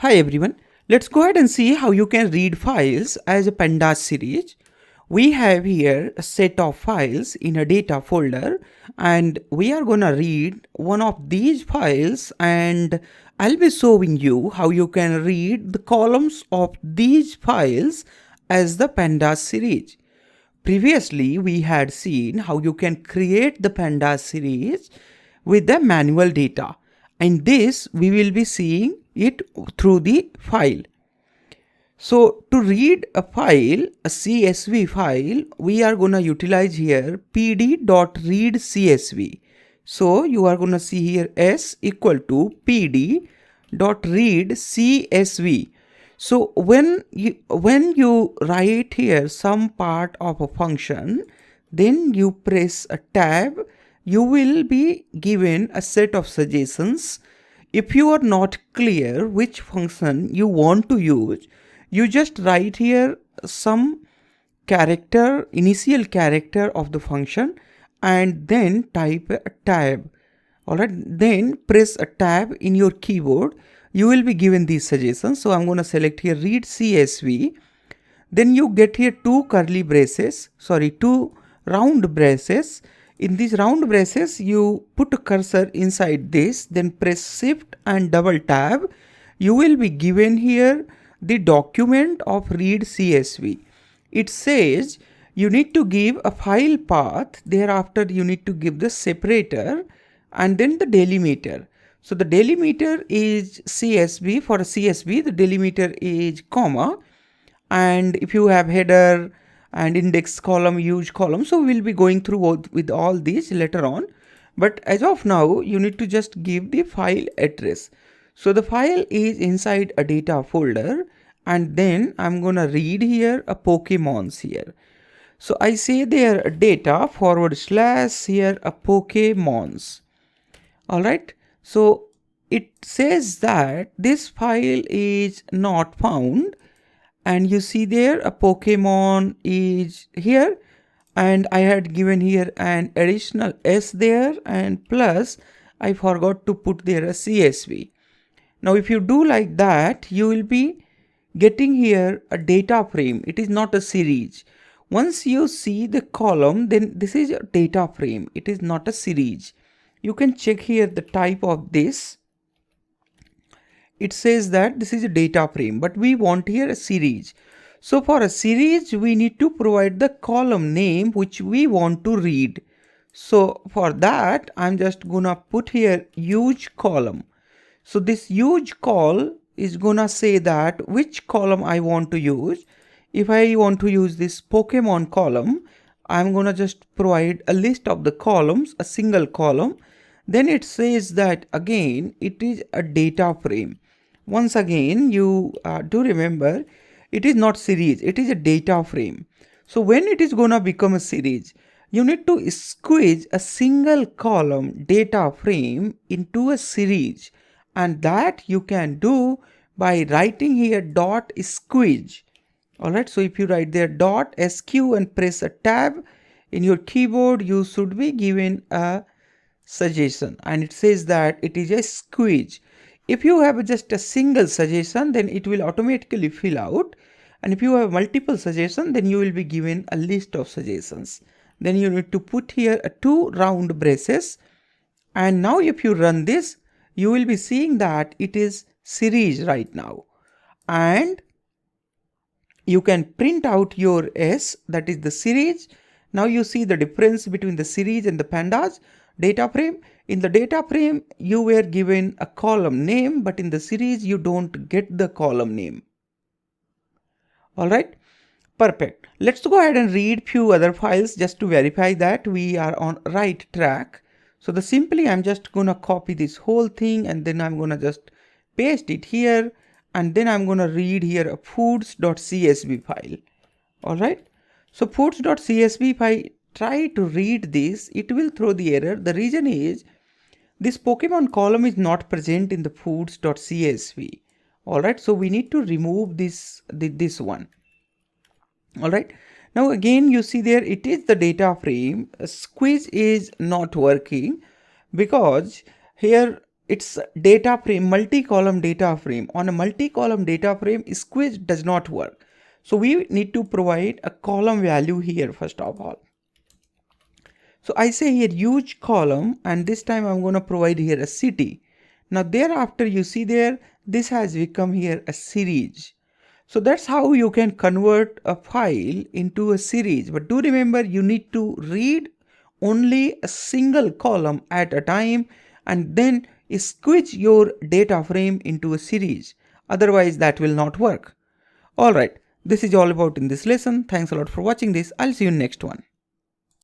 Hi everyone, let's go ahead and see how you can read files as a Pandas series. We have here a set of files in a data folder and we are gonna read one of these files and I'll be showing you how you can read the columns of these files as the Pandas series. Previously, we had seen how you can create the Pandas series with the manual data. In this, we will be seeing it through the file. So to read a file, a CSV file, we are going to utilize here pd.readcsv. So you are going to see here s equal to pd.readcsv. So when you write here some part of a function, then you press a tab, you will be given a set of suggestions. If you are not clear which function you want to use, you just write here some character, initial character of the function and then type a tab. Alright, then press a tab in your keyboard. You will be given these suggestions. So I'm going to select here read CSV. Then you get here two round braces. In these round braces, you put a cursor inside this, then press shift and double tab. You will be given here the document of read CSV. It says you need to give a file path. Thereafter, you need to give the separator and then the delimiter. So the delimiter is CSV. For a CSV, the delimiter is comma. And if you have header and index column, huge column, so we'll be going through with all these later on. But as of now, you need to just give the file address. So the file is inside a data folder and then I'm going to read here a Pokemons here. So I say there data / here a Pokemons. Alright. So it says that this file is not found. And you see there a Pokemon is here and I had given here an additional S there and plus I forgot to put there a CSV. Now if you do like that, you will be getting here a data frame. It is not a series. Once you see the column, then this is a data frame. It is not a series. You can check here the type of this. It says that this is a data frame, but we want here a series. So for a series, we need to provide the column name which we want to read. So for that, I'm just gonna put here huge column. So this huge call is gonna say that which column I want to use. If I want to use this Pokemon column, I'm gonna just provide a list of the columns, a single column. Then it says that again, it is a data frame. Once again, you do remember, it is not series, it is a data frame. So when it is going to become a series, you need to squeeze a single column data frame into a series. And that you can do by writing here dot squeeze. Alright, so if you write there dot sq and press a tab in your keyboard, you should be given a suggestion. And it says that it is a squeeze. If you have just a single suggestion, then it will automatically fill out. And if you have multiple suggestions, then you will be given a list of suggestions. Then you need to put here two round braces. And now if you run this, you will be seeing that it is series right now. And you can print out your S, that is the series. Now you see the difference between the series and the Pandas data frame. In the data frame, you were given a column name, but in the series, you don't get the column name. All right, perfect. Let's go ahead and read few other files just to verify that we are on right track. So I'm just going to copy this whole thing and then I'm going to just paste it here. And then I'm going to read here a foods.csv file. All right. So foods.csv file, try to read this. It will throw the error. The reason is this Pokemon column is not present in the foods.csv. Alright, so we need to remove this one. Alright, now again you see there it is the data frame. Squeeze is not working because here it's data frame, multi-column data frame. On a multi-column data frame, squeeze does not work. So we need to provide a column value here first of all. So I say here use column, and this time I'm going to provide here a city. Now thereafter you see there, this has become here a series. So that's how you can convert a file into a series. But do remember, you need to read only a single column at a time and then switch your data frame into a series. Otherwise that will not work. Alright, this is all about in this lesson. Thanks a lot for watching this. I'll see you in next one.